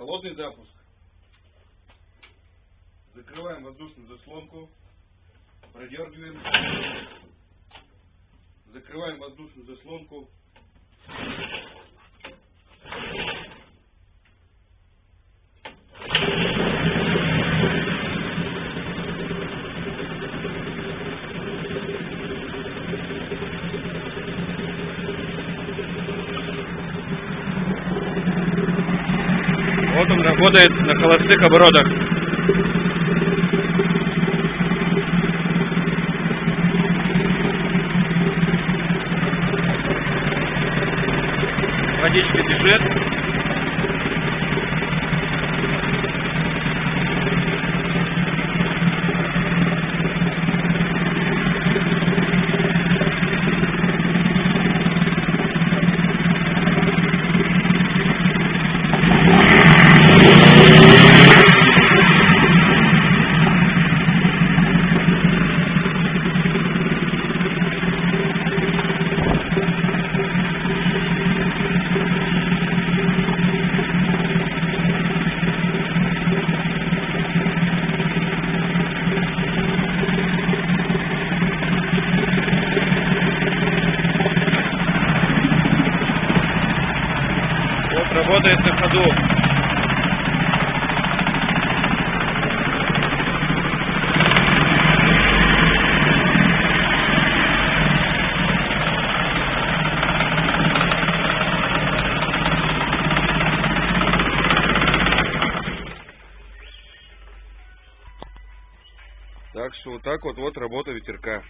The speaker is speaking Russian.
Холодный запуск. Закрываем воздушную заслонку. Продергиваем. Закрываем воздушную заслонку. Вот он работает на холостых оборотах. Водичка бежит. Вот работает на ходу. Так что вот так вот работа ветерка.